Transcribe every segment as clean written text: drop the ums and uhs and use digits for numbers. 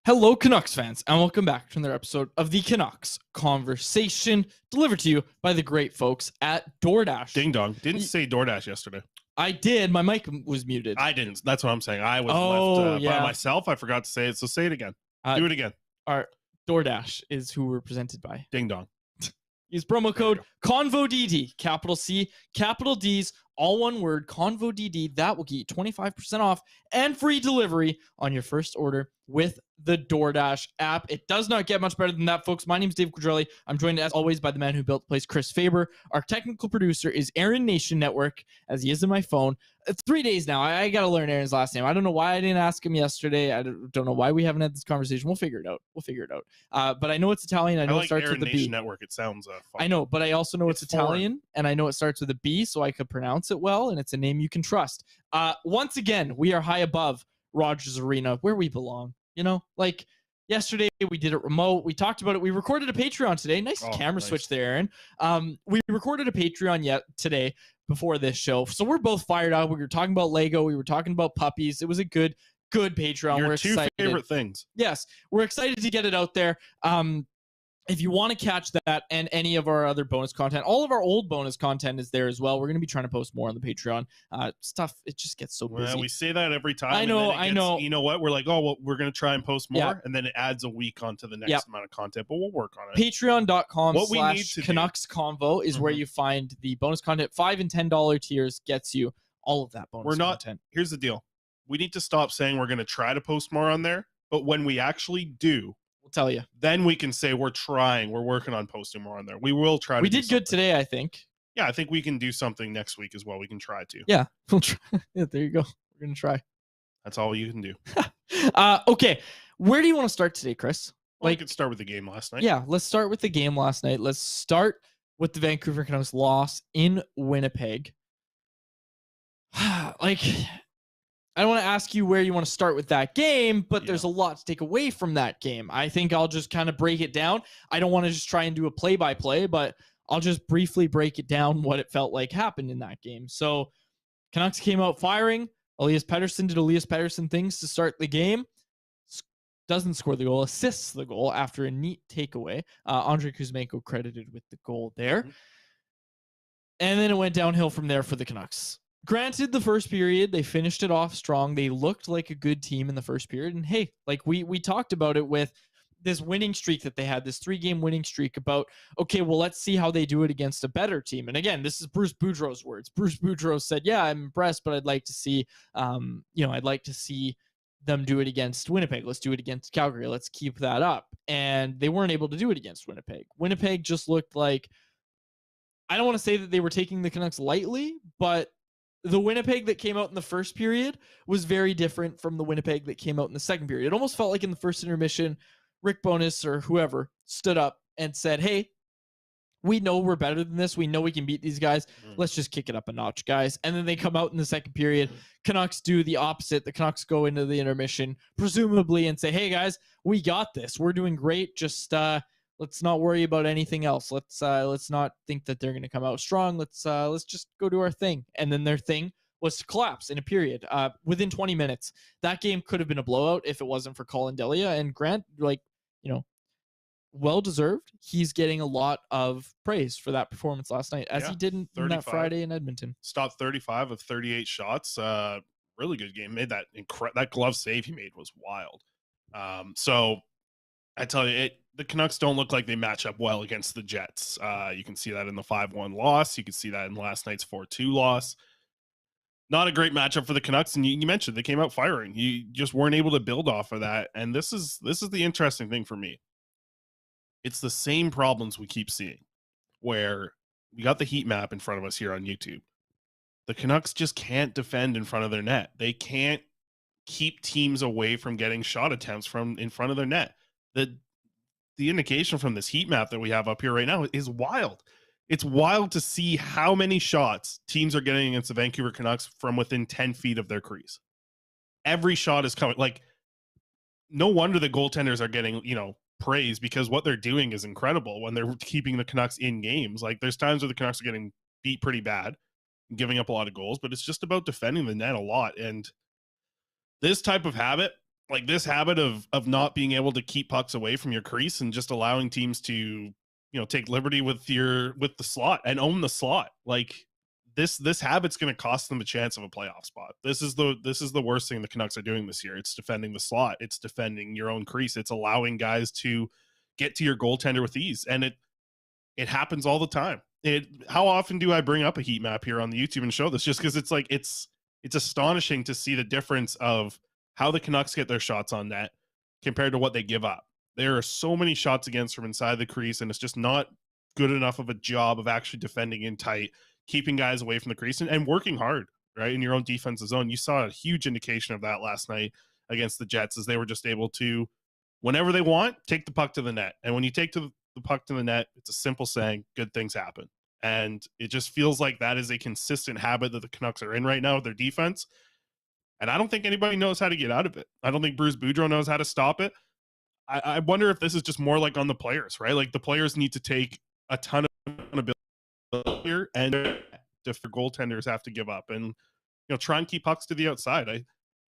Hello, Canucks fans, and welcome back to another episode of the Canucks Conversation, delivered to you by the great folks at DoorDash. Ding dong. Didn't say DoorDash yesterday. I did. My mic was muted. I didn't. That's what I'm saying. I was left by myself. I forgot to say it, so say it again. Do it again. Our DoorDash is who we're presented by. Ding dong. Use promo code CONVODD, capital C, capital D's, all one word, CONVODD. That will get you 25% off and free delivery on your first order with the DoorDash app. It does not get much better than that, folks. My name is Dave Quadrelli. I'm joined, as always, by the man who built the place, Chris Faber. Our technical producer is Aaron Nation Network, as he is in my phone. 3 days now. I got to learn Aaron's last name. I don't know why I didn't ask him yesterday. I don't know why we haven't had this conversation. We'll figure it out. But I know it's Italian. I know it starts Aaron with a Nation B. Network. It sounds fun. I know, but I also know it's Italian, foreign. and I know it starts with a B, so I could pronounce it well, and it's a name you can trust. Once again, we are high above Rogers Arena, where we belong. You know, like yesterday we did it remote. We talked about it. We recorded a Patreon today. Nice camera switch there, Aaron. We recorded a Patreon today before this show. So we're both fired up. We were talking about Lego. We were talking about puppies. It was a good Patreon. Your we're two excited. favorite things. Yes, we're excited to get it out there. If you want to catch that and any of our other bonus content, all of our old bonus content is there as well. We're going to be trying to post more on the Patreon stuff. It just gets so busy. Well, we say that every time. I know. You know what? We're like, oh, well, we're going to try and post more. Yeah. And then it adds a week onto the next amount of content, but we'll work on it. Patreon.com/Canucks Convo is where you find the bonus content. $5 and $10 tiers gets you all of that bonus content. Here's the deal. We need to stop saying we're going to try to post more on there. But when we actually do, we'll tell you. Then we can say we're working on posting more on there. We will try to. We did good today, I think. Yeah, I think we can do something next week as well. We can try to. Yeah, we'll try. Yeah, there you go. We're going to try. That's all you can do. Okay. Where do you want to start today, Chris? Well, we could start with the game last night. Yeah, let's start with the game last night. Let's start with the Vancouver Canucks loss in Winnipeg. I don't want to ask you where you want to start with that game, but there's a lot to take away from that game. I think I'll just kind of break it down. I don't want to just try and do a play-by-play, but I'll just briefly break it down what it felt like happened in that game. So Canucks came out firing. Elias Pettersson did Elias Pettersson things to start the game. Doesn't score the goal, assists the goal after a neat takeaway. Andrei Kuzmenko credited with the goal there. Mm-hmm. And then it went downhill from there for the Canucks. Granted, the first period, they finished it off strong. They looked like a good team in the first period. And hey, like we talked about it with this winning streak that they had, this 3-game winning streak about, okay, well, let's see how they do it against a better team. And again, this is Bruce Boudreau's words. Bruce Boudreau said, yeah, I'm impressed, but I'd like to see, I'd like to see them do it against Winnipeg. Let's do it against Calgary. Let's keep that up. And they weren't able to do it against Winnipeg. Winnipeg just looked like, I don't want to say that they were taking the Canucks lightly, but the Winnipeg that came out in the first period was very different from the Winnipeg that came out in the second period. It almost felt like in the first intermission, Rick Bowness or whoever stood up and said, hey, we know we're better than this. We know we can beat these guys. Let's just kick it up a notch, guys. And then they come out in the second period. Canucks do the opposite. The Canucks go into the intermission, presumably, and say, hey, guys, we got this. We're doing great. Just let's not worry about anything else. Let's not think that they're going to come out strong. Let's just go do our thing. And then their thing was to collapse in a period. Within 20 minutes, that game could have been a blowout if it wasn't for Miller-Delia. And Grant, well deserved. He's getting a lot of praise for that performance last night, as he did in that Friday in Edmonton. Stopped 35 of 38 shots. Really good game. Made that that glove save he made was wild. So I tell you, the Canucks don't look like they match up well against the Jets. You can see that in the 5-1 loss. You can see that in last night's 4-2 loss. Not a great matchup for the Canucks, and you mentioned they came out firing. You just weren't able to build off of that, and this is the interesting thing for me. It's the same problems we keep seeing, where we got the heat map in front of us here on YouTube. The Canucks just can't defend in front of their net. They can't keep teams away from getting shot attempts from in front of their net. The indication from this heat map that we have up here right now is wild. It's wild to see how many shots teams are getting against the Vancouver Canucks from within 10 feet of their crease. Every shot is coming. Like, no wonder the goaltenders are getting, praise because what they're doing is incredible when they're keeping the Canucks in games. Like there's times where the Canucks are getting beat pretty bad, giving up a lot of goals, but it's just about defending the net a lot. And this type of habit, like this habit of not being able to keep pucks away from your crease and just allowing teams to, you know, take liberty with the slot and own the slot. Like this habit's going to cost them a chance of a playoff spot. This is the worst thing the Canucks are doing this year. It's defending the slot. It's defending your own crease. It's allowing guys to get to your goaltender with ease. And it happens all the time. How often do I bring up a heat map here on the YouTube and show this? Just because it's like it's astonishing to see the difference of how the Canucks get their shots on net compared to what they give up. There are so many shots against from inside the crease, and it's just not good enough of a job of actually defending in tight, keeping guys away from the crease and working hard, right, in your own defensive zone. You saw a huge indication of that last night against the Jets as they were just able to, whenever they want, take the puck to the net. And when you take the puck to the net, it's a simple saying, good things happen. And it just feels like that is a consistent habit that the Canucks are in right now with their defense. And I don't think anybody knows how to get out of it. I don't think Bruce Boudreau knows how to stop it. I wonder if this is just more like on the players, right? Like the players need to take a ton of ability here, and if the goaltenders have to give up and, you know, try and keep pucks to the outside.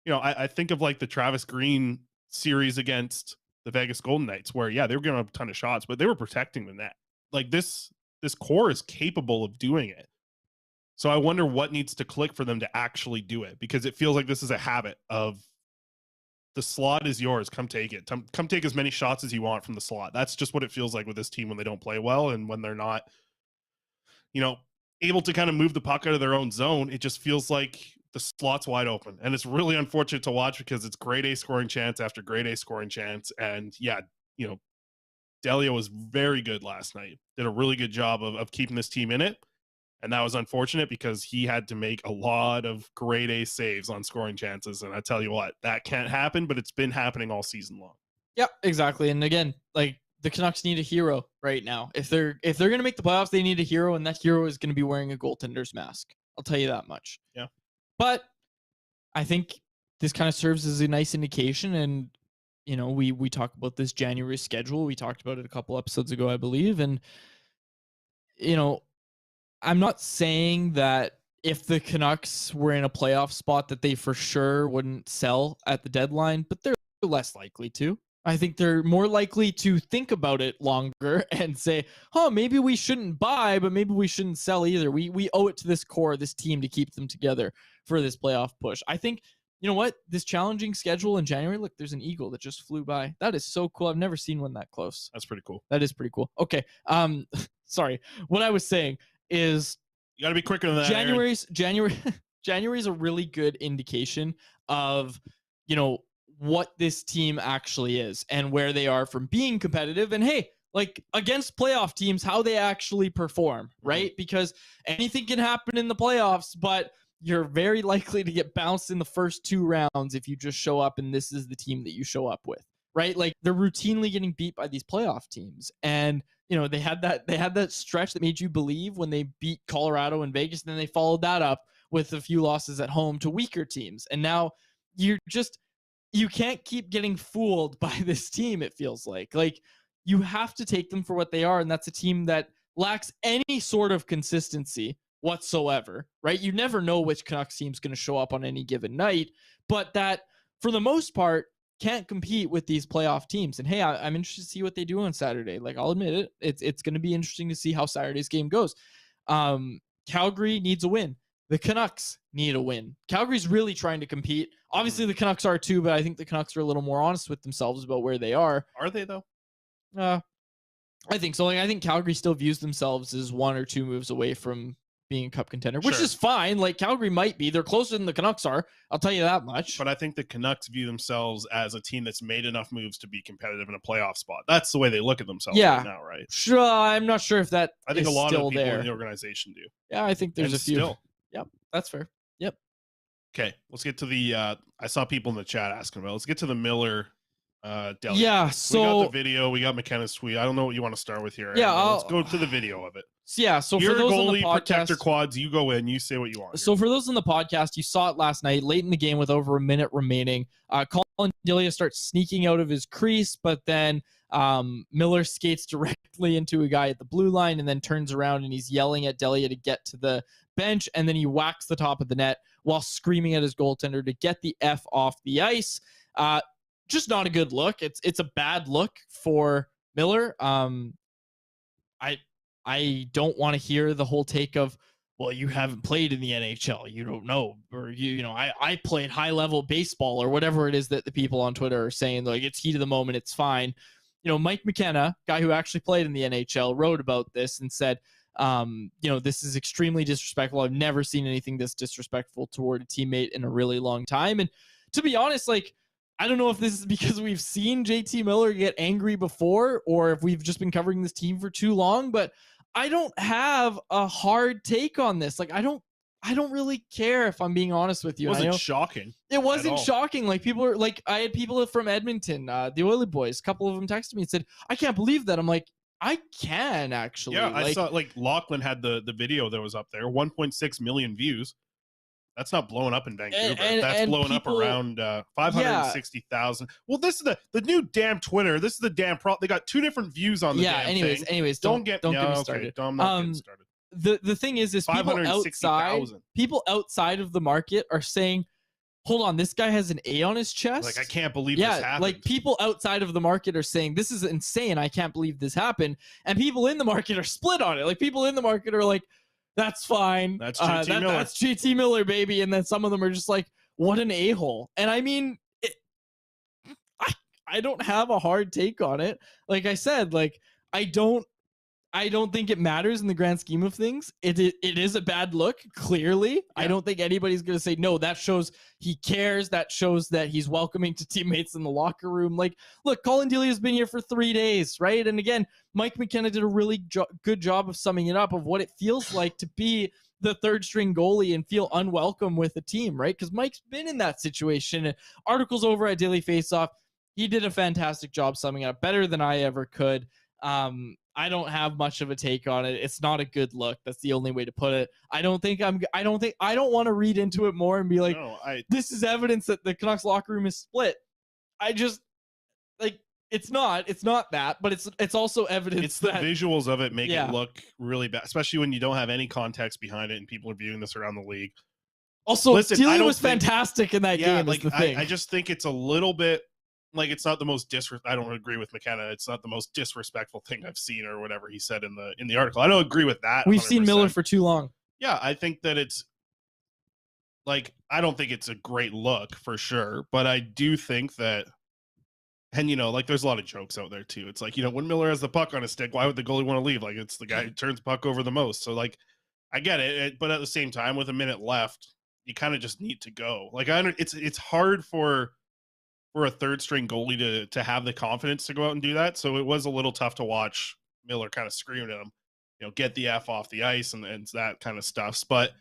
I think of like the Travis Green series against the Vegas Golden Knights where, yeah, they were giving up a ton of shots, but they were protecting the net. Like this core is capable of doing it. So I wonder what needs to click for them to actually do it, because it feels like this is a habit of the slot is yours. Come take it. Come take as many shots as you want from the slot. That's just what it feels like with this team when they don't play well and when they're not, you know, able to kind of move the puck out of their own zone. It just feels like the slot's wide open. And it's really unfortunate to watch because it's grade A scoring chance after grade A scoring chance. And yeah, you know, Delia was very good last night. Did a really good job of keeping this team in it. And that was unfortunate because he had to make a lot of grade A saves on scoring chances. And I tell you what, that can't happen, but it's been happening all season long. Yeah, exactly. And again, like the Canucks need a hero right now. If they're going to make the playoffs, they need a hero, and that hero is going to be wearing a goaltender's mask. I'll tell you that much. Yeah. But I think this kind of serves as a nice indication. And, you know, we talk about this January schedule. We talked about it a couple episodes ago, I believe. And, you know, I'm not saying that if the Canucks were in a playoff spot that they for sure wouldn't sell at the deadline, but they're less likely to. I think they're more likely to think about it longer and say, oh, maybe we shouldn't buy, but maybe we shouldn't sell either. We owe it to this core, this team, to keep them together for this playoff push. I think, you know what, this challenging schedule in January, look, there's an eagle that just flew by. That is so cool. I've never seen one that close. That's pretty cool. That is pretty cool. Okay. Sorry. What I was saying is you got to be quicker than that. January's a really good indication of, you know, what this team actually is and where they are from being competitive, and hey, like against playoff teams, how they actually perform, right? Because anything can happen in the playoffs, but you're very likely to get bounced in the first two rounds if you just show up and this is the team that you show up with, right? Like they're routinely getting beat by these playoff teams. And you know, they had that stretch that made you believe when they beat Colorado and Vegas, and then they followed that up with a few losses at home to weaker teams. And now you can't keep getting fooled by this team, it feels like. Like you have to take them for what they are, and that's a team that lacks any sort of consistency whatsoever, right? You never know which Canucks team's going to show up on any given night, but that for the most part can't compete with these playoff teams. And hey, I'm interested to see what they do on Saturday. Like I'll admit it, it's going to be interesting to see how Saturday's game goes. Calgary needs a win. The Canucks need a win. Calgary's really trying to compete. Obviously the Canucks are too, but I think the Canucks are a little more honest with themselves about where they are. Are they though? I think so. Like I think Calgary still views themselves as one or two moves away from being a cup contender, which is fine. Like Calgary might be. They're closer than the Canucks are. I'll tell you that much. But I think the Canucks view themselves as a team that's made enough moves to be competitive in a playoff spot. That's the way they look at themselves right now, right? Sure. I'm not sure if that I think a lot of people there in the organization do. Yeah, I think there's a few. Still. Yep, that's fair. Yep. Okay, let's get to the I saw people in the chat asking about. Let's get to the Miller Delia. Yeah, so we got the video, we got McKenna's tweet. I don't know what you want to start with here. Yeah, let's go to the video of it. Yeah, so You're for those goalie, on the podcast, protector quads, you go in, you say what you want. So for those on the podcast, you saw it last night, late in the game with over a minute remaining. Colin Delia starts sneaking out of his crease, but then Miller skates directly into a guy at the blue line and then turns around and he's yelling at Delia to get to the bench, and then he whacks the top of the net while screaming at his goaltender to get the F off the ice. Just not a good look. It's a bad look for Miller. I don't want to hear the whole take of, well, you haven't played in the NHL, you don't know, or I played high level baseball, or whatever it is that the people on Twitter are saying. Like, it's heat of the moment, it's fine. Mike McKenna, guy who actually played in the NHL, wrote about this and said, this is extremely disrespectful. I've never seen anything this disrespectful toward a teammate in a really long time. And to be honest, like, I don't know if this is because we've seen JT Miller get angry before, or if we've just been covering this team for too long, but I don't have a hard take on this. Like, I don't really care, if I'm being honest with you. It wasn't shocking. It wasn't shocking. Like, people are like, I had people from Edmonton, the Oily Boys, a couple of them texted me and said, I can't believe that. I'm like, I can actually. Yeah, I saw, like, Lachlan had the video that was up there, 1.6 million views. That's not blowing up in Vancouver. That's blowing up around 560,000. Well, this is the new damn Twitter. This is the damn They got two different views on the damn thing. Anyways, don't get me started. I'm not getting started. The thing is people outside of the market are saying, hold on, this guy has an A on his chest. Like, I can't believe this happened. Like, people outside of the market are saying, this is insane, I can't believe this happened. And people in the market are split on it. Like, people in the market are like, that's fine. That's JT Miller. That's JT Miller, baby. And then some of them are just like, what an a-hole. And I mean, I don't have a hard take on it. Like I said, like, I don't think it matters in the grand scheme of things. It is a bad look, clearly. Yeah. I don't think anybody's going to say, no, that shows he cares. That shows that he's welcoming to teammates in the locker room. Like, look, Colin Delia has been here for 3 days, right? And again, Mike McKenna did a really good job of summing it up, of what it feels like to be the third string goalie and feel unwelcome with the team, right? Because Mike's been in that situation. Articles over at Daily Faceoff, he did a fantastic job summing it up, better than I ever could. I don't have much of a take on it. It's not a good look. That's the only way to put it. I don't want to read into it more and be like, this is evidence that the Canucks locker room is split. I just, like, it's not that, but it's also evidence. It's the visuals of it make it look really bad, especially when you don't have any context behind it and people are viewing this around the league. Also, Delia was fantastic in that game. Like, I just think it's a little bit, like, it's not the most I don't agree with McKenna. It's not the most disrespectful thing I've seen, or whatever he said in the article. I don't agree with that. We've seen Miller for too long. Yeah, I think that it's, like, I don't think it's a great look for sure, but I do think that, and like, there's a lot of jokes out there too. It's like, when Miller has the puck on his stick, why would the goalie want to leave? Like, it's the guy who turns puck over the most. So, like, I get it, but at the same time, with a minute left, you kind of just need to go. Like, it's hard for a third string goalie to have the confidence to go out and do that. So it was a little tough to watch Miller kind of screaming at him, get the F off the ice and that kind of stuff. But,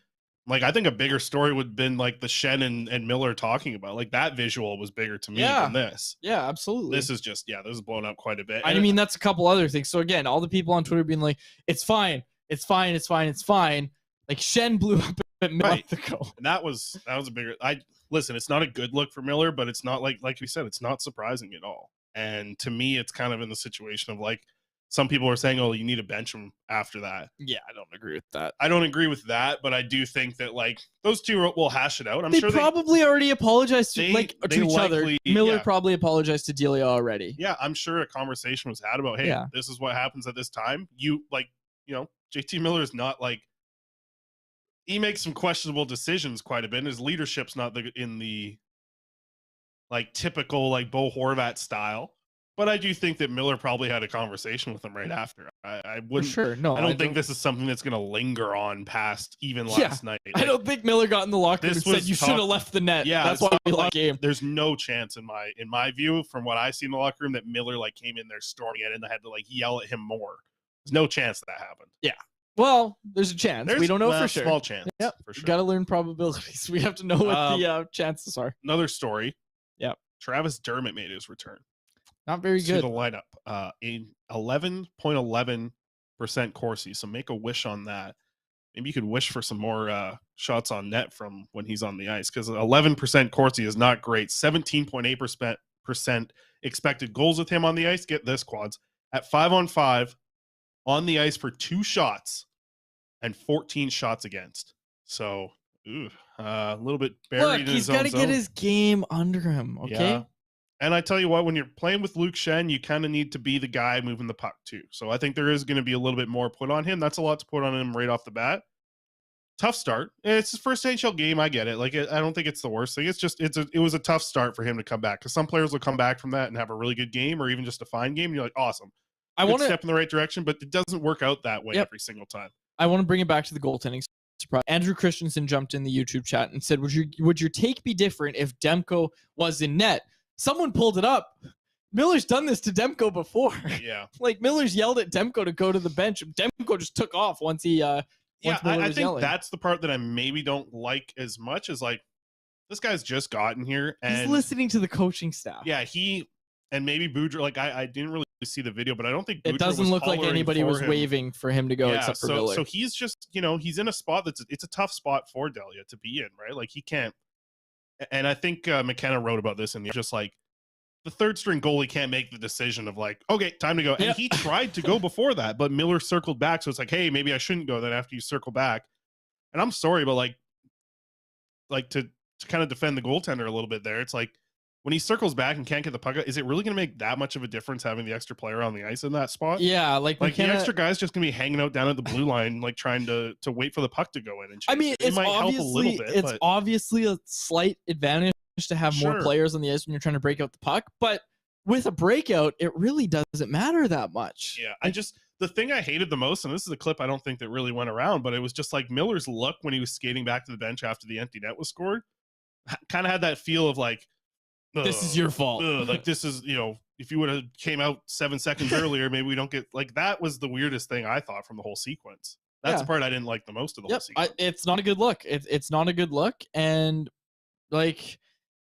like, I think a bigger story would have been, like, the Shen and Miller talking about, like, that visual was bigger to me than this. Yeah, absolutely. This is just, this is blown up quite a bit. I mean, that's a couple other things. So again, all the people on Twitter being like, it's fine. Like, Shen blew up a month ago. And that was a bigger, listen, it's not a good look for Miller, but it's not like we said, it's not surprising at all. And to me, it's kind of in the situation of, like, some people are saying, oh, you need to bench him after that. Yeah, I don't agree with that. I don't agree with that, but I do think that, like, those two will hash it out. I'm sure they probably already apologized to each other. Miller probably apologized to Delia already. Yeah, I'm sure a conversation was had about, hey, this is what happens at this time. JT Miller is not, like, he makes some questionable decisions quite a bit. And his leadership's not in the, like, typical, like, Bo Horvat style. But I do think that Miller probably had a conversation with him right after. I wouldn't. For sure. No, I don't think this is something that's going to linger on past even last night. Like, I don't think Miller got in the locker room and said, you should have left the net. Yeah, that's why we lost the game. There's no chance in my view, from what I see in the locker room, that Miller, like, came in there storming it and they had to, like, yell at him more. There's no chance that happened. Yeah. Well, there's a chance. We don't know for sure. Small chance. Yep. For sure. You got to learn probabilities. We have to know what the chances are. Another story. Yep. Travis Dermott made his return. Not very good. To the lineup. In 11.11% Corsi. So make a wish on that. Maybe you could wish for some more shots on net from when he's on the ice, because 11% Corsi is not great. 17.8% 48% expected goals with him on the ice. Get this, Quads, at 5-on-5 on the ice for 2 shots and 14 shots against. So, a little bit buried in his own zone. Look, he's got to get his game under him, okay? Yeah. And I tell you what, when you're playing with Luke Schenn, you kind of need to be the guy moving the puck too. So I think there is going to be a little bit more put on him. That's a lot to put on him right off the bat. Tough start. It's his first NHL game. I get it. Like, I don't think it's the worst thing. It's just, it was a tough start for him to come back, because some players will come back from that and have a really good game, or even just a fine game. And you're like, awesome. I want to step in the right direction, but it doesn't work out that way every single time. I want to bring it back to the goaltending. Andrew Christensen jumped in the YouTube chat and said, would your take be different if Demko was in net? Someone pulled it up. Miller's done this to Demko before. Yeah. Like, Miller's yelled at Demko to go to the bench. Demko just took off once he I think yelling. That's the part that I maybe don't like as much, is like, this guy's just gotten here and he's listening to the coaching staff. Yeah, and maybe Boudreaux, like, I didn't really see the video, but I don't think Boudreaux it doesn't look like anybody was waving for him to go except for Miller. So he's just, he's in a spot it's a tough spot for Delia to be in, right? Like, he can't. And I think McKenna wrote about this, and just like, the third string goalie can't make the decision of like, okay, time to go. And he tried to go before that, but Miller circled back. So it's like, hey, maybe I shouldn't go then after you circle back. And I'm sorry, but like to kind of defend the goaltender a little bit there. It's like, when he circles back and can't get the puck out, is it really going to make that much of a difference having the extra player on the ice in that spot? Yeah, like the extra guy's just going to be hanging out down at the blue line, like trying to wait for the puck to go in. And I mean, it might help a little bit. It's obviously a slight advantage to have more players on the ice when you're trying to break out the puck, but with a breakout, it really doesn't matter that much. Yeah, the thing I hated the most, and this is a clip I don't think that really went around, but it was just like Miller's look when he was skating back to the bench after the empty net was scored, kind of had that feel of like, this is your fault. Like, this is, if you would have came out 7 seconds earlier, maybe we don't get, like, that was the weirdest thing I thought from the whole sequence. That's the part I didn't like the most of the whole sequence. It's not a good look. It's not a good look. And like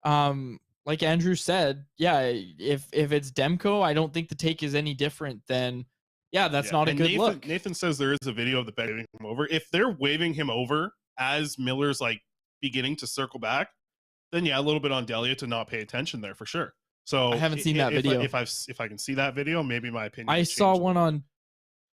Andrew said, if it's Demko, I don't think the take is any different than, that's not a good look. Nathan says there is a video of the bet waving him over. If they're waving him over as Miller's like beginning to circle back, then a little bit on Delia to not pay attention there for sure. So I haven't seen that video. If I can see that video, maybe my opinion. I saw one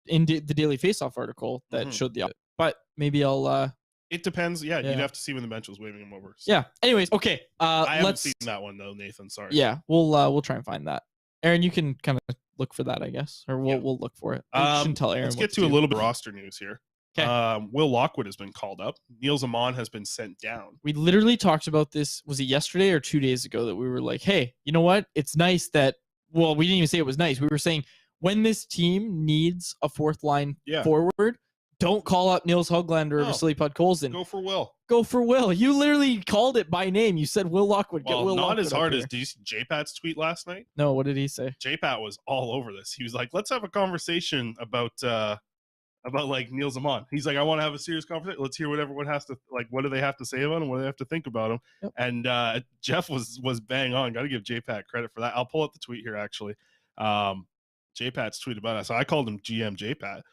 in the Daily Faceoff article that showed the opposite, but maybe I'll. It depends. Yeah, you'd have to see when the bench was waving him over. So. Yeah. Anyways, okay. I haven't seen that one though, Nathan. Sorry. Yeah, we'll try and find that. Aaron, you can kind of look for that, I guess, or we'll look for it. I shouldn't tell Aaron. Let's get to a little bit of roster news here. Okay. Will Lockwood has been called up. Niels Amon has been sent down. We literally talked about this. Was it yesterday or 2 days ago that we were like, hey, you know what? It's nice that, well, we didn't even say it was nice. We were saying when this team needs a fourth line forward, don't call up Nils Höglander or Vasily Podkolzin. Go for Will. Go for Will. You literally called it by name. You said Will Lockwood. Well, get Will not Lockwood as hard as, did you see J-Pat's tweet last night? No, what did he say? J-Pat was all over this. He was like, let's have a conversation about like Niels Amon. He's like, I want to have a serious conversation. Let's hear what everyone has to, like, what do they have to say about him? What do they have to think about him? Yep. And Jeff was bang on. Got to give J-Pat credit for that. I'll pull up the tweet here, actually. J-Pat's tweet about us. So I called him GM J-Pat.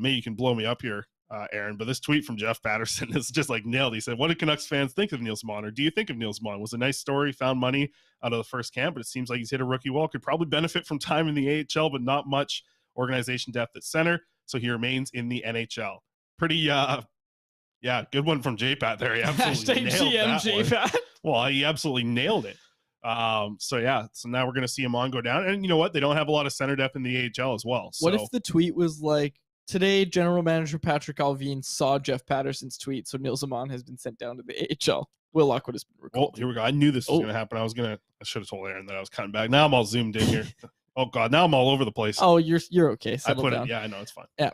Maybe you can blow me up here, Aaron, but this tweet from Jeff Patterson is just like nailed. He said, what do Canucks fans think of Niels Amon? Or do you think of Niels Amon? Was a nice story, found money out of the first camp, but it seems like he's hit a rookie wall. Could probably benefit from time in the AHL, but not much organization depth at center. So he remains in the NHL. Pretty, good one from J-Pat there. He absolutely nailed GM J-Pat. Well, he absolutely nailed it. So now we're going to see Amon go down. And you know what? They don't have a lot of center depth in the AHL as well. So. What if the tweet was like, today, General Manager Patrick Alvin saw Jeff Patterson's tweet, so Niels Amon has been sent down to the AHL. Will Lockwood has been recalled. Oh, here we go. I knew this was going to happen. I should have told Aaron that I was cutting back. Now I'm all zoomed in here. Oh God, now I'm all over the place. Oh, you're okay. I put it. Yeah, I know it's fine. Yeah.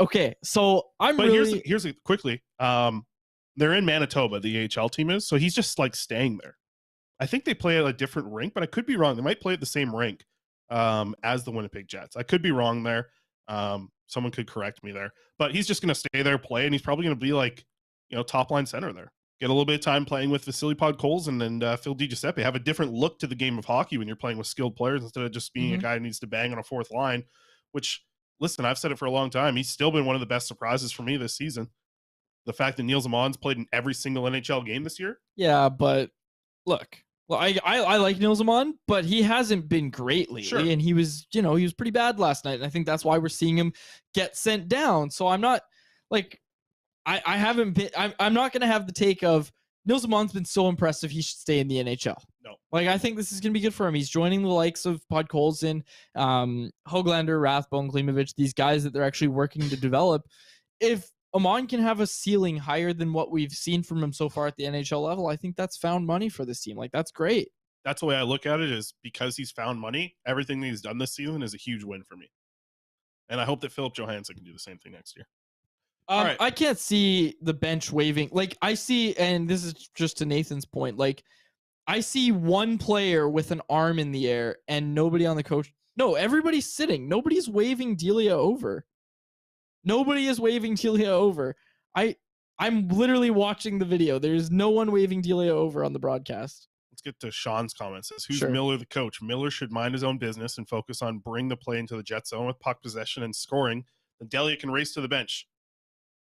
Okay. So here's quickly. They're in Manitoba. The AHL team is. So he's just like staying there. I think they play at a different rink, but I could be wrong. They might play at the same rink as the Winnipeg Jets. I could be wrong there. Someone could correct me there. But he's just going to stay there, play, and he's probably going to be like, top line center there. Get a little bit of time playing with Vasily Podkolzin and Phil DiGiuseppe. Have a different look to the game of hockey when you're playing with skilled players instead of just being a guy who needs to bang on a fourth line, which, listen, I've said it for a long time. He's still been one of the best surprises for me this season. The fact that Niels Amon's played in every single NHL game this year. Yeah, but look, Well, I like Nils Amon, but he hasn't been great lately, Sure. and he was pretty bad last night, and I think that's why we're seeing him get sent down. So I'm not like I haven't been. I'm not gonna have the take of Nils Amon's been so impressive he should stay in the NHL. No. Like I think this is gonna be good for him. He's joining the likes of Podkolzin, Höglander, Rathbone, Klimovich, these guys that they're actually working to develop. If Amon can have a ceiling higher than what we've seen from him so far at the NHL level, I think that's found money for this team. Like, that's great. That's the way I look at it, is because he's found money, everything that he's done this season is a huge win for me. And I hope that Philip Johansson can do the same thing next year. All right. I can't see the bench waving. Like, I see, and this is just to Nathan's point, like, I see one player with an arm in the air and nobody on the coach. No, everybody's sitting. Nobody's waving Delia over. Nobody is waving Delia over. I'm literally watching the video. There's no one waving Delia over on the broadcast. Let's get to Sean's comments. Says, who's Sure. Miller the coach? Miller should mind his own business and focus on bring the play into the Jet zone with puck possession and scoring. Then Delia can race to the bench.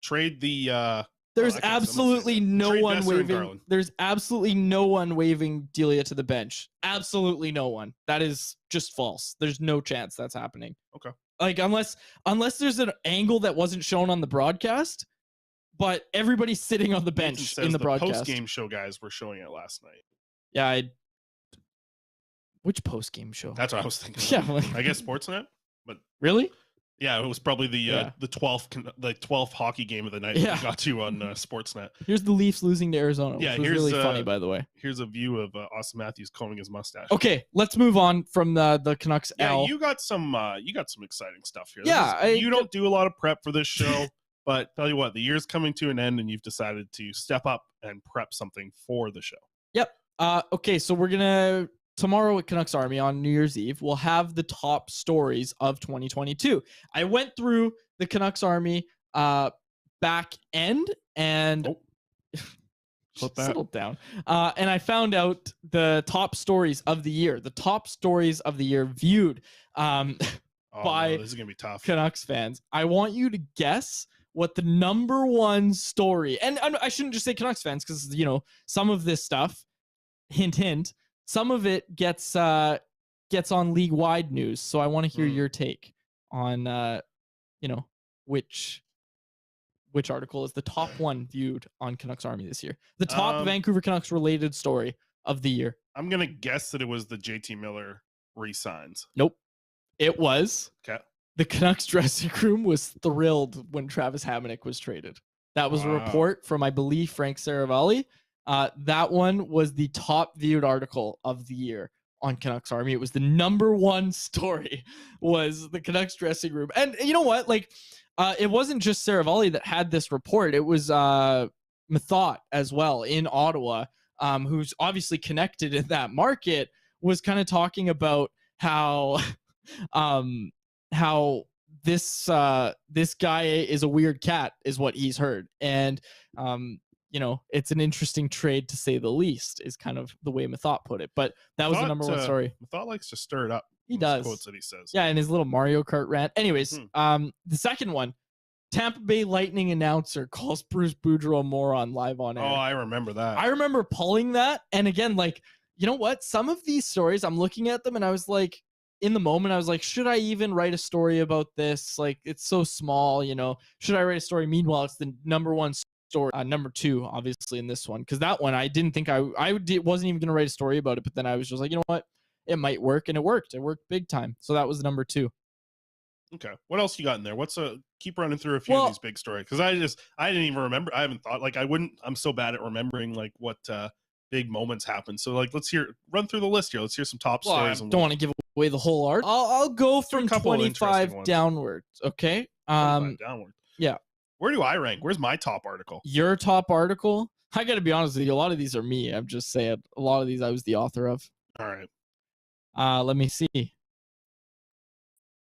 Trade the There's absolutely no Trade one Besser and waving. Garland. There's absolutely no one waving Delia to the bench. Absolutely no one. That is just false. There's no chance that's happening. Okay. Like unless there's an angle that wasn't shown on the broadcast, but everybody's sitting on the bench in the broadcast. Post-game show guys were showing it last night. Yeah, which post-game show? That's what I was thinking. Yeah, like, I guess Sportsnet, but really? Yeah, it was probably the 12th hockey game of the night that we got to on Sportsnet. Here's the Leafs losing to Arizona. Yeah, which was really funny, by the way. Here's a view of Austin Matthews combing his mustache. Okay, let's move on from the Canucks. Yeah, you got some exciting stuff here. Yeah, you don't do a lot of prep for this show, but tell you what, the year's coming to an end, and you've decided to step up and prep something for the show. Yep. Okay, so we're gonna tomorrow at Canucks Army on New Year's Eve, we'll have the top stories of 2022. I went through the Canucks Army back end and settled down. And I found out the top stories of the year. The top stories of the year viewed by this is gonna be tough. Canucks fans. I want you to guess what the number one story, and I shouldn't just say Canucks fans because some of this stuff, hint, some of it gets on league-wide news. So I want to hear your take on which article is the top one viewed on Canucks Army this year. The top Vancouver Canucks related story of the year. I'm gonna guess that it was the JT Miller re-signs. Nope. It was. Okay. The Canucks dressing room was thrilled when Travis Hamonic was traded. That was a report from, I believe, Frank Saravalli. That one was the top viewed article of the year on Canucks Army. It was the number one story, was the Canucks dressing room. And you know what? Like, it wasn't just Saravalli that had this report. It was Mathot as well in Ottawa, who's obviously connected in that market, was kind of talking about how this guy is a weird cat, is what he's heard. And it's an interesting trade to say the least, is kind of the way Mathot put it. But that was the number one story. Mathot likes to stir it up. He does. Quotes that he says. Yeah, and his little Mario Kart rant. Anyways, the second one, Tampa Bay Lightning announcer calls Bruce Boudreau a moron live on air. Oh, I remember that. I remember pulling that. And again, like, you know what? Some of these stories, I'm looking at them and I was like, in the moment, I was like, should I even write a story about this? Like, it's so small, should I write a story? Meanwhile, it's the number one story, number two, obviously, in this one. Because that one, I didn't think wasn't even going to write a story about it. But then I was just like, you know what? It might work. And it worked. It worked big time. So that was number two. Okay. What else you got in there? Keep running through a few of these big stories. Because I didn't even remember. I haven't thought, I'm so bad at remembering like what big moments happen. So like, run through the list here. Let's hear some top stories. I don't want to give away the whole art. I'll go from 25 downwards. Okay. 25 downward. Yeah. Where do I rank? Where's my top article? Your top article? I got to be honest with you. A lot of these are me. I'm just saying. A lot of these I was the author of. All right. Let me see.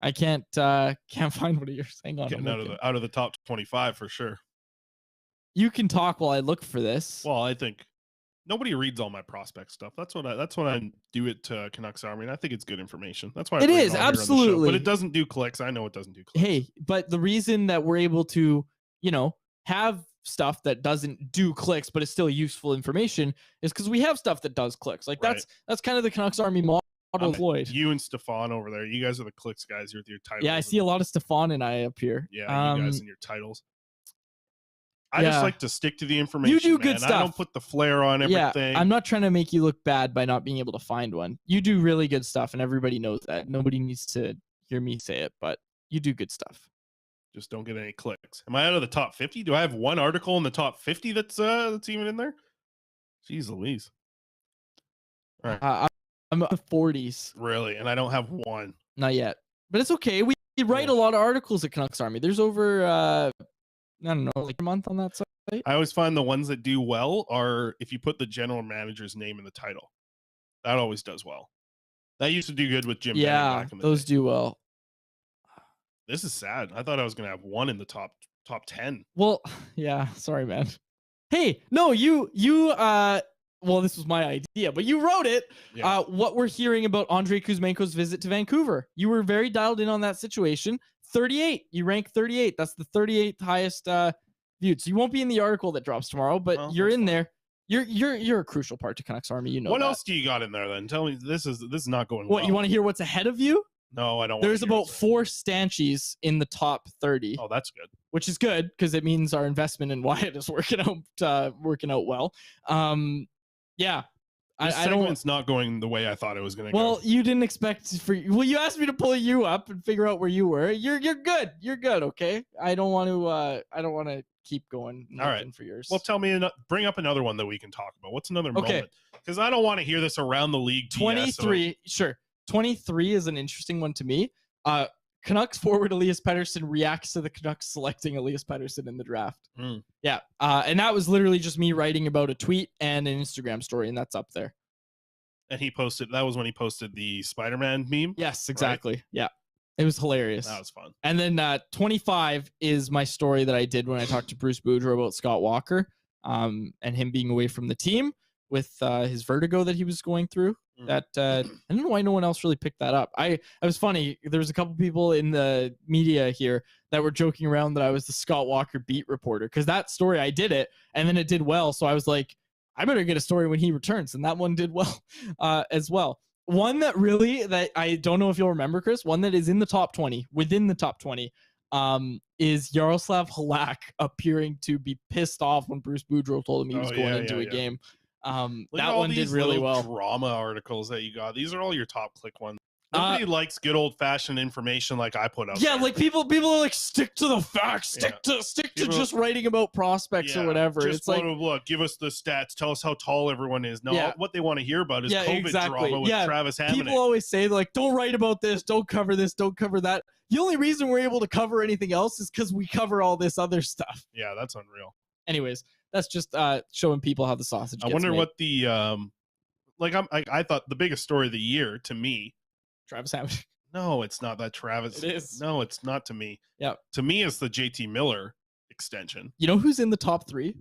I can't find what you're saying on. Getting out of the top 25 for sure. You can talk while I look for this. Well, I think nobody reads all my prospect stuff. That's what I do it to Canucks Army, and I think it's good information. That's why it is absolutely. But it doesn't do clicks. I know it doesn't do clicks. Hey, but the reason that we're able to, have stuff that doesn't do clicks, but it's still useful information, is because we have stuff that does clicks. Like Right. that's kind of the Canucks Army model. Floyd. You and Stefan over there. You guys are the clicks guys. You're with your titles. Yeah, I see a lot of Stefan and I up here. Yeah, you guys and your titles. I just like to stick to the information. You do good stuff. I don't put the flair on everything. Yeah, I'm not trying to make you look bad by not being able to find one. You do really good stuff, and everybody knows that. Nobody needs to hear me say it, but you do good stuff. Just don't get any clicks. Am I out of the top 50? Do I have one article in the top 50 that's even in there? Jeez Louise. All right. I'm up to 40s. Really? And I don't have one. Not yet. But it's okay. We write a lot of articles at Canucks Army. There's over, I don't know, like a month on that site. I always find the ones that do well are if you put the general manager's name in the title. That always does well. That used to do good with Jim Benning back in the those day. do well. This is sad. I thought I was going to have one in the top 10. Well, yeah. Sorry, man. Hey, no, well, this was my idea, but you wrote it. Yeah. What we're hearing about Andrei Kuzmenko's visit to Vancouver. You were very dialed in on that situation. 38. You rank 38. That's the 38th highest viewed. So you won't be in the article that drops tomorrow, but you're in there. You're a crucial part to Canucks Army. You know. What else do you got in there then? Tell me. This is not going well. What, you want to hear what's ahead of you? No, I don't. There's about 4 Stanchies in the top 30. Oh, that's good. Which is good because it means our investment in Wyatt is working out well. Yeah. I don't. It's not going the way I thought it was going to go. Well, you didn't expect you asked me to pull you up and figure out where you were. You're good. You're good. Okay. I don't want to keep going. All right. For yours. Well, tell me, bring up another one that we can talk about. What's another moment? Because I don't want to hear this around the league. 23. Sure. 23 is an interesting one to me. Canucks forward Elias Pettersson reacts to the Canucks selecting Elias Pettersson in the draft. Yeah. And that was literally just me writing about a tweet and an Instagram story, and that's up there. And that was when he posted the Spider-Man meme? Yes, exactly. Right? Yeah. It was hilarious. That was fun. And then 25 is my story that I did when I talked to Bruce Boudreau about Scott Walker and him being away from the team with his vertigo that he was going through. That I don't know why no one else really picked that up. I was funny. There was a couple people in the media here that were joking around that I was the Scott Walker beat reporter because that story I did it and then it did well. So I was like, I better get a story when he returns, and that one did well as well. One that I don't know if you'll remember, Chris. One that is in the top 20, within the top 20, is Yaroslav Halak appearing to be pissed off when Bruce Boudreau told him he was going into a game. That one did really well. Drama articles that you got. These are all your top click ones. Nobody likes good old fashioned information like I put out. Yeah, there. like people are like, stick to the facts, stick to just writing about prospects or whatever. Just it's like, look, give us the stats, tell us how tall everyone is. No, what they want to hear about is COVID drama with Travis Hamonic. People always say like, don't write about this, don't cover this, don't cover that. The only reason we're able to cover anything else is because we cover all this other stuff. Yeah, that's unreal. Anyways, that's just showing people how the sausage gets wonder made. what the I thought the biggest story of the year to me, Travis Hamonic. No, it's not that Travis. It is. No, it's not to me. Yeah. To me, it's the JT Miller extension. You know who's in the top 3?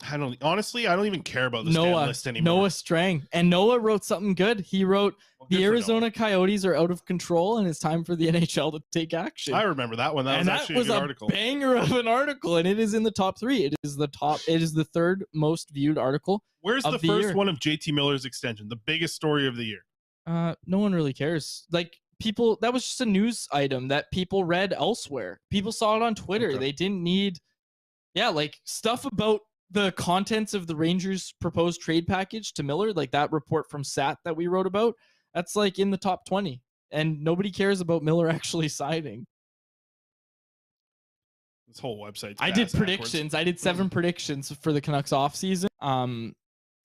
I don't even care about this damn list anymore. Noah Strang. And Noah wrote something good. He wrote, the Arizona Coyotes are out of control and it's time for the NHL to take action. I remember that one. That was actually a good article. Banger of an article, and it is in the top 3. It is the 3rd most viewed article. Where's the first one of JT Miller's extension? The biggest story of the year. No one really cares. Like, people, that was just a news item that people read elsewhere. People saw it on Twitter. Okay. They didn't need like stuff about the contents of the Rangers proposed trade package to Miller, like that report from SAT that we wrote about. That's like in the top 20, and nobody cares about Miller actually signing. This whole website. I did predictions. I did 7 predictions for the Canucks offseason. I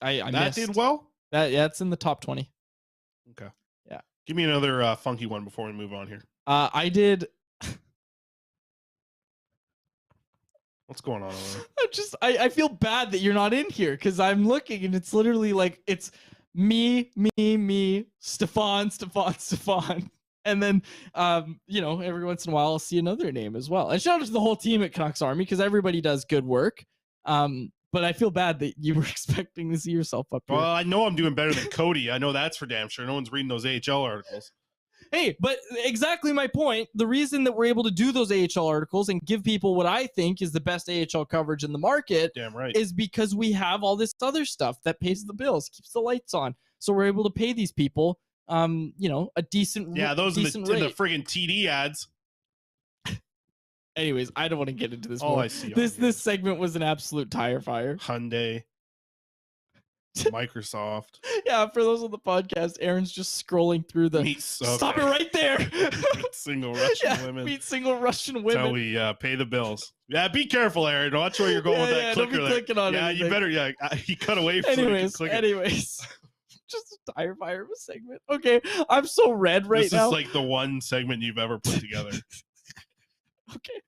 that did well. It's in the top 20. Okay. Yeah. Give me another funky one before we move on here. I did. What's going on? I feel bad that you're not in here because I'm looking and it's literally like it's me, Stefan. And then, every once in a while I'll see another name as well. And shout out to the whole team at Canucks Army because everybody does good work. But I feel bad that you were expecting to see yourself up here. Well, I know I'm doing better than Cody. I know that's for damn sure. No one's reading those AHL articles. Hey, but exactly my point. The reason that we're able to do those AHL articles and give people what I think is the best AHL coverage in the market Damn right. is because we have all this other stuff that pays the bills, keeps the lights on. So we're able to pay these people, a decent those decent in the rate. friggin' TD ads. Anyways, I don't want to get into this All more. I see This segment was an absolute tire fire. Hyundai, Microsoft. Yeah, for those on the podcast, Aaron's just scrolling through the. Stop it right there. Meet single Russian women. Meet single Russian women. That's how we pay the bills. Yeah, be careful, Aaron. Watch where you're going with that clicker. Don't be clicking on anything. You better. Yeah, he cut away. Anyways, just a tire fire of a segment. Okay, I'm so red right now. This is like the one segment you've ever put together. Okay.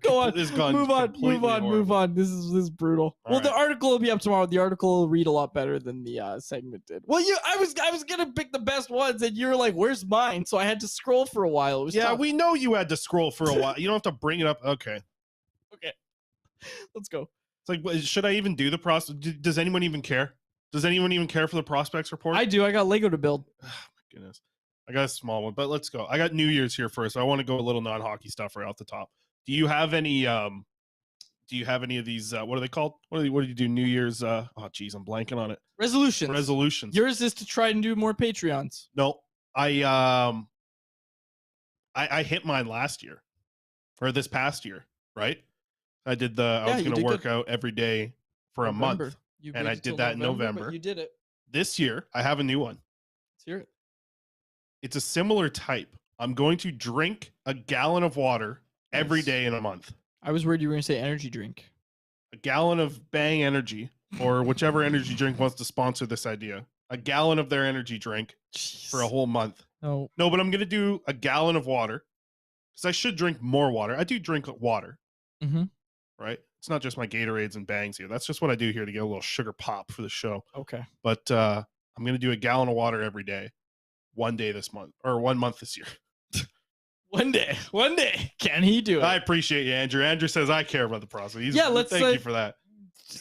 Go on. Move on. This is brutal. All right. The article will be up tomorrow. The article will read a lot better than the segment did. Well, I was gonna pick the best ones, and you were like, "Where's mine?" So I had to scroll for a while. It was tough. We know you had to scroll for a while. You don't have to bring it up. Okay. Let's go. It's like, should I even do the prospects? Does anyone even care? Does anyone even care for the prospects report? I do. I got Lego to build. Oh, my goodness. I got a small one, but let's go. I got New Year's here first. I want to go a little non-hockey stuff right off the top. Do you have any of these what are they called? What do you do New Year's I'm blanking on it. Resolutions. Yours is to try and do more Patreons. No. I hit mine last year. Or this past year, right? I did I was going to work out every day for a month. And I did that in November. You did it. This year, I have a new one. Let's hear it. It's a similar type. I'm going to drink a gallon of water every day in a month. I was worried you were going to say energy drink. A gallon of Bang Energy, or whichever energy drink wants to sponsor this idea. A gallon of their energy drink for a whole month. No, but I'm going to do a gallon of water because I should drink more water. I do drink water. Mm-hmm. Right? It's not just my Gatorades and Bangs here. That's just what I do here to get a little sugar pop for the show. Okay. But I'm going to do a gallon of water every day, 1 day this month, or 1 month this year. One day. Can he do it? I appreciate you, Andrew. Andrew says I care about the process. Thank you for that.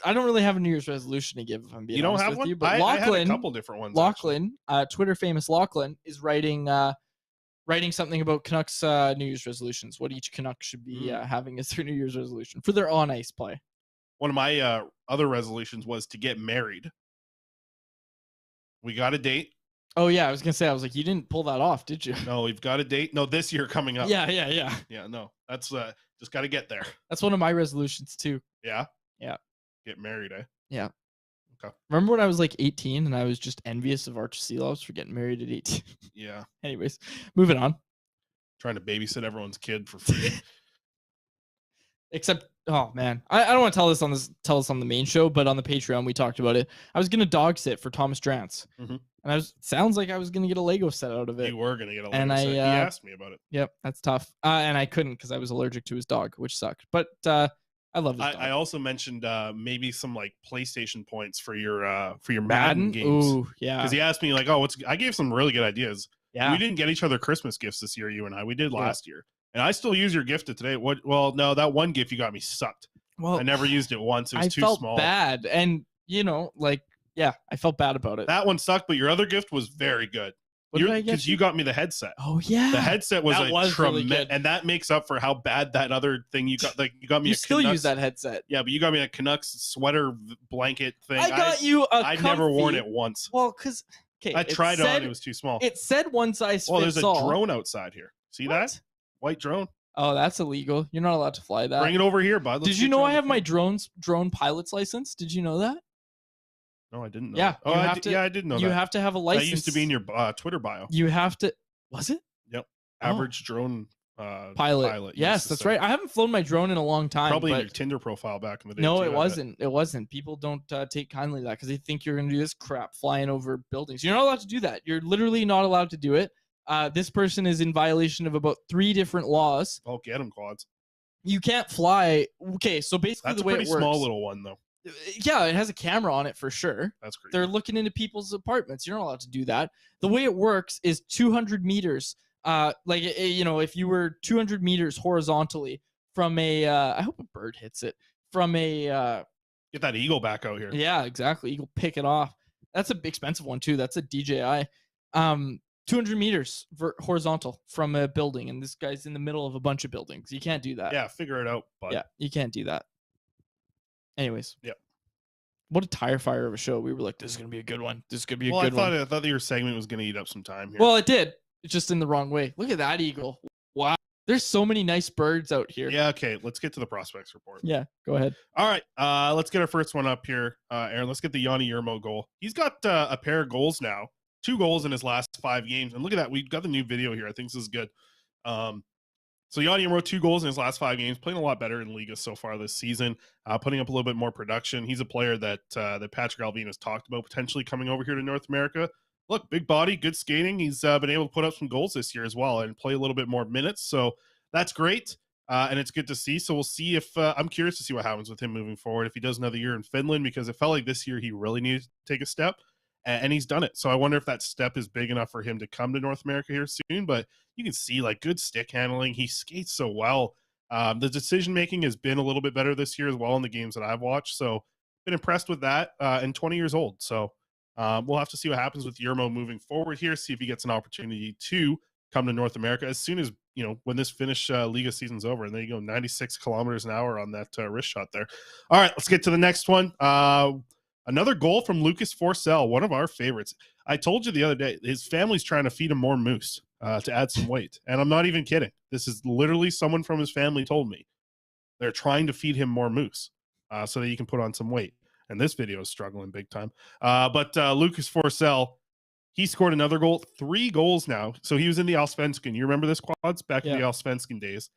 I don't really have a New Year's resolution to give, if I'm being honest with you. But Lachlan, I had a couple different ones. Lachlan, Twitter famous Lachlan, is writing something about Canucks New Year's resolutions. What each Canuck should be having as their New Year's resolution for their on ice play. One of my other resolutions was to get married. We got a date. Oh yeah, I was like, you didn't pull that off, did you? No, we've got a date. No, this year coming up. Yeah. Yeah, no, that's just got to get there. That's one of my resolutions too. Yeah. Get married, eh? Yeah. Okay. Remember when I was like 18 and I was just envious of Arch Seelovs for getting married at 18? Yeah. Anyways, moving on. Trying to babysit everyone's kid for free. Except, oh man, I don't want to tell this on the main show, but on the Patreon we talked about it. I was gonna dog sit for Thomas Drance, and sounds like I was gonna get a Lego set out of it. You were gonna get a Lego set. He asked me about it. Yep, that's tough. And I couldn't because I was allergic to his dog, which sucked. But I love his dog. I also mentioned maybe some like PlayStation points for your Madden games. Ooh, yeah. Because he asked me like, I gave some really good ideas. Yeah. We didn't get each other Christmas gifts this year, you and I. We did last year. And I still use your gift to today. Well, no, that one gift you got me sucked. Well, I never used it once. It was too small. I felt bad. And, I felt bad about it. That one sucked, but your other gift was very good. What did I get? Because you got me the headset. Oh, yeah. The headset was really good. And that makes up for how bad that other thing you got. Like, you got me a still Canucks, use that headset. Yeah, but you got me a Canucks sweater blanket thing. I got you a I've never worn it once. Well, because... Okay, I tried it on. It was too small. It said one size fits all. There's a drone outside here. See that? White drone. Oh, that's illegal. You're not allowed to fly that. Bring it over here, bud. Did you know I have my drone pilot's license? Did you know that? No, I didn't know. Yeah. That. I didn't know that. You have to have a license. That used to be in your Twitter bio. You have to. Was it? Yep. Average drone pilot. Yes, that's right. I haven't flown my drone in a long time. Probably in your Tinder profile back in the day. No, it wasn't. It wasn't. People don't take kindly to that because they think you're going to do this crap flying over buildings. You're not allowed to do that. You're literally not allowed to do it. This person is in violation of about 3 different laws. Oh, get them, Quads. You can't fly. Okay, so basically that's the way it works. That's a pretty small little one, though. Yeah, it has a camera on it for sure. That's great. They're looking into people's apartments. You're not allowed to do that. The way it works is 200 meters. If you were 200 meters horizontally from I hope a bird hits it from a, get that eagle back out here. Yeah, exactly. Eagle pick it off. That's an expensive one too. That's a DJI. 200 meters horizontal from a building, and this guy's in the middle of a bunch of buildings. You can't do that. Yeah, figure it out, bud. Yeah, you can't do that. Anyways. Yep. What a tire fire of a show. We were like, this is going to be a good one. This is going to be a good one. I thought your segment was going to eat up some time here. Well, it did. It's just in the wrong way. Look at that eagle. Wow. There's so many nice birds out here. Yeah, okay. Let's get to the prospects report. Yeah, go ahead. All right. Let's get our first one up here. Aaron, let's get the Yanni Yermo goal. He's got a pair of goals now. 2 goals in his last 5 games. And look at that. We've got the new video here. I think this is good. So Yanni Yermo, 2 goals in his last 5 games, playing a lot better in Liga so far this season, putting up a little bit more production. He's a player that Patrick Allvin has talked about potentially coming over here to North America. Look, big body, good skating. He's been able to put up some goals this year as well and play a little bit more minutes. So that's great. And it's good to see. So we'll see if I'm curious to see what happens with him moving forward. If he does another year in Finland, because it felt like this year he really needed to take a step. And he's done it. So I wonder if that step is big enough for him to come to North America here soon. But you can see like good stick handling. He skates so well. The decision-making has been a little bit better this year as well in the games that I've watched. So been impressed with that, and 20 years old. So we'll have to see what happens with Yermo moving forward here, see if he gets an opportunity to come to North America as soon as, when this Finnish Liga season's over. And there you go, 96 kilometers an hour on that wrist shot there. All right, let's get to the next one. Another goal from Lucas Forsell, one of our favorites. I told you the other day, his family's trying to feed him more moose to add some weight. And I'm not even kidding. This is literally someone from his family told me. They're trying to feed him more moose so that he can put on some weight. And this video is struggling big time. But Lucas Forsell, he scored another goal, 3 goals now. So he was in the Allsvenskan. You remember this, Quads? Back in the Allsvenskan days.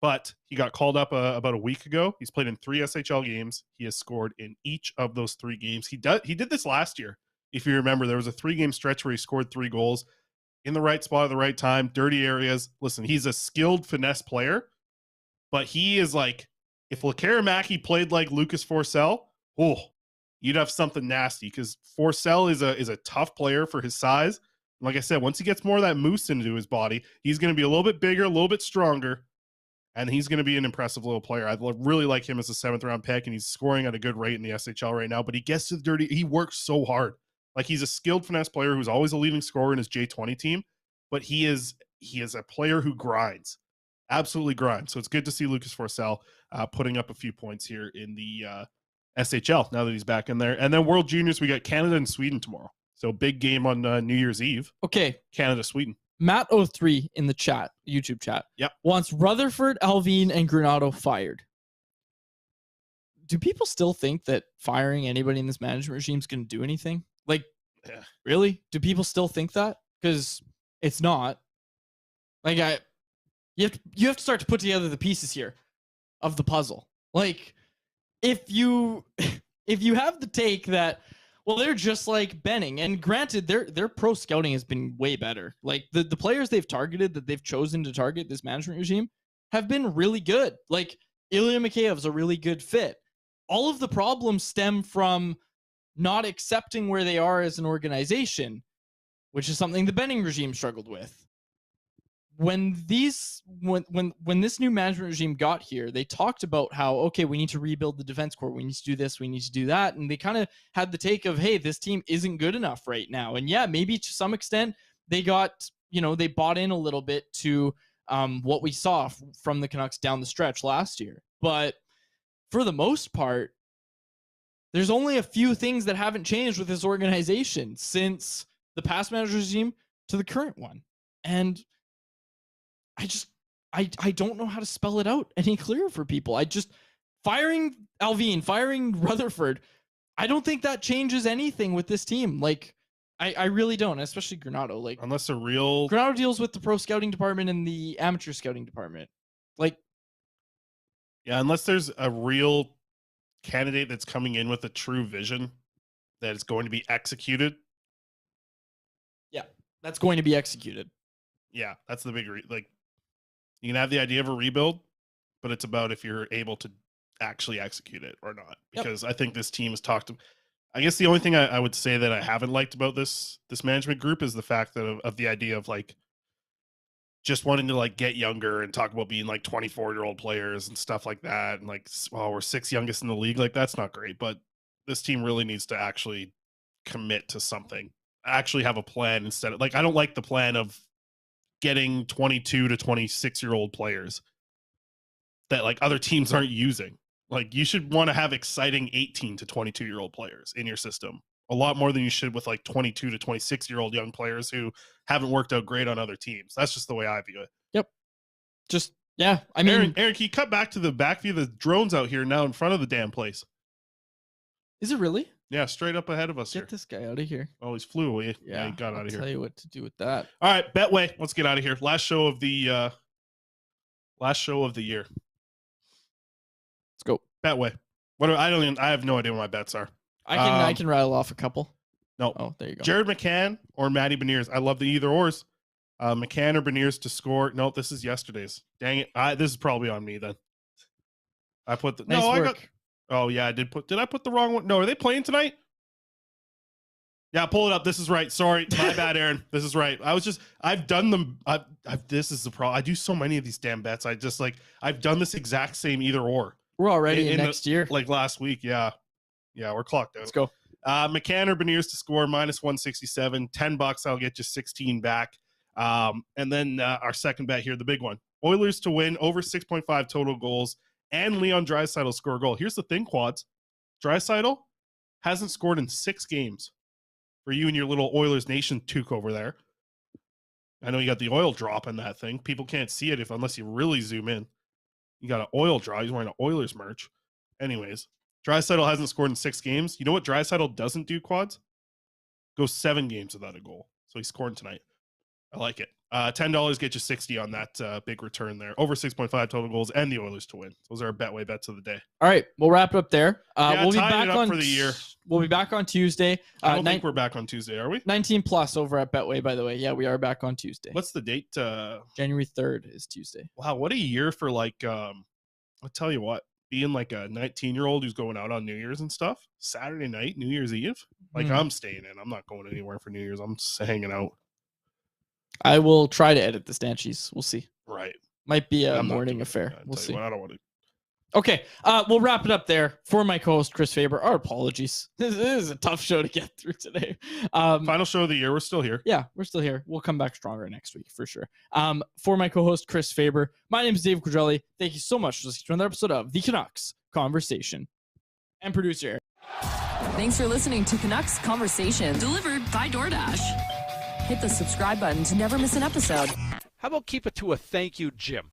But he got called up about a week ago. He's played in 3 SHL games. He has scored in each of those 3 games. He did this last year. If you remember, there was a 3-game stretch where he scored 3 goals in the right spot at the right time, dirty areas. Listen, he's a skilled finesse player, but he is like, if Lekaramäki played like Lucas Forsell, you'd have something nasty, because Forsell is a tough player for his size. Like I said, once he gets more of that moose into his body, he's going to be a little bit bigger, a little bit stronger. And he's going to be an impressive little player. I really like him as a 7th-round pick, and he's scoring at a good rate in the SHL right now. But he gets to the dirty. He works so hard. Like, he's a skilled finesse player who's always a leading scorer in his J20 team. But he is a player who grinds, absolutely grinds. So it's good to see Lucas Forsell putting up a few points here in the SHL now that he's back in there. And then World Juniors, we got Canada and Sweden tomorrow. So big game on New Year's Eve. Okay, Canada, Sweden. Matt03 in the chat, YouTube chat, wants Rutherford, Allvin, and Granato fired. Do people still think that firing anybody in this management regime is going to do anything? Like, really? Do people still think that? Because it's not. Like, you have to start to put together the pieces here of the puzzle. Like, if you have the take that, well, they're just like Benning, and granted, their pro scouting has been way better. Like, the players they've targeted, that they've chosen to target this management regime, have been really good. Like, Ilya Mikheyev's a really good fit. All of the problems stem from not accepting where they are as an organization, which is something the Benning regime struggled with. When this new management regime got here, they talked about how, okay, we need to rebuild the defense core. We need to do this. We need to do that. And they kind of had the take of, hey, this team isn't good enough right now. And yeah, maybe to some extent they got, they bought in a little bit to what we saw from the Canucks down the stretch last year. But for the most part, there's only a few things that haven't changed with this organization since the past manager regime to the current one. And I don't know how to spell it out any clearer for people. Firing Allvin, firing Rutherford, I don't think that changes anything with this team. Like, I really don't, especially Granato. Like, unless Granato deals with the pro scouting department and the amateur scouting department. Like, yeah, unless there's a real candidate that's coming in with a true vision that is going to be executed. Yeah, that's going to be executed. Yeah, that's the big like. You can have the idea of a rebuild, but it's about if you're able to actually execute it or not. Because I think this team has talked. I guess the only thing I would say that I haven't liked about this management group is the fact that of the idea of like just wanting to like get younger and talk about being like 24-year-old players and stuff like that. And like, well, we're 6th youngest in the league. Like, that's not great. But this team really needs to actually commit to something. actually have a plan instead of, like, I don't like the plan of getting 22 to 26-year-old players that like other teams aren't using. Like, you should want to have exciting 18 to 22-year-old players in your system a lot more than you should with like 22 to 26-year-old young players who haven't worked out great on other teams. That's just the way I view it. Yep. Just, yeah. I mean, Aaron, can you cut back to the back view? The drone's out here now in front of the damn place. Is it really? Yeah, straight up ahead of us. Get this guy out of here. Oh, he's flew away. Yeah, he got out of here. I'll tell you what to do with that. All right, Betway. Let's get out of here. Last show of the year. Let's go. Betway. I have no idea what my bets are. I can rattle off a couple. No. Oh, there you go. Jared McCann or Matty Beniers. I love the either ors. McCann or Beniers to score. No, this is yesterday's. Dang it. This is probably on me then. I put the nice work. Oh yeah, did I put the wrong one? No, are they playing tonight? Yeah, pull it up. This is right. Sorry, my bad, Aaron. This is right. I've done them. This is the problem. I do so many of these damn bets. I've done this exact same either or. We're already in next year. Like last week. Yeah, we're clocked out. Let's go. McCann or Beniers to score -167. $10. I'll get you 16 back. And then our second bet here, the big one: Oilers to win over 6.5 total goals. And Leon Draisaitl score a goal. Here's the thing, Quads. Draisaitl hasn't scored in 6 games. For you and your little Oilers Nation toque over there. I know you got the oil drop in that thing. People can't see it unless you really zoom in. You got an oil drop. He's wearing an Oilers merch. Anyways, Draisaitl hasn't scored in 6 games. You know what Draisaitl doesn't do, Quads? Go 7 games without a goal. So he's scoring tonight. I like it. $10 get you 60 on that big return there. Over 6.5 total goals and the Oilers to win. Those are our Betway bets of the day. All right, we'll wrap it up there. We'll be back on for the year. We'll be back on Tuesday. I don't think we're back on Tuesday, are we? 19 plus over at Betway, by the way. Yeah, we are back on Tuesday. What's the date? January 3rd is Tuesday. Wow, what a year for like I'll tell you what, being like a 19-year-old who's going out on New Year's and stuff. Saturday night, New Year's Eve. Like I'm staying in. I'm not going anywhere for New Year's. I'm just hanging out. I will try to edit the Stanchies. We'll see. Right. Might be a morning affair. We'll see. I don't want to. Okay. We'll wrap it up there. For my co-host, Chris Faber, our apologies. This is a tough show to get through today. Final show of the year. We're still here. Yeah, we're still here. We'll come back stronger next week for sure. For my co-host, Chris Faber, my name is Dave Quadrelli. Thank you so much for listening to another episode of the Canucks Conversation. And producer Eric. Thanks for listening to Canucks Conversation, delivered by DoorDash. Hit the subscribe button to never miss an episode. How about keep it to a thank you, Jim?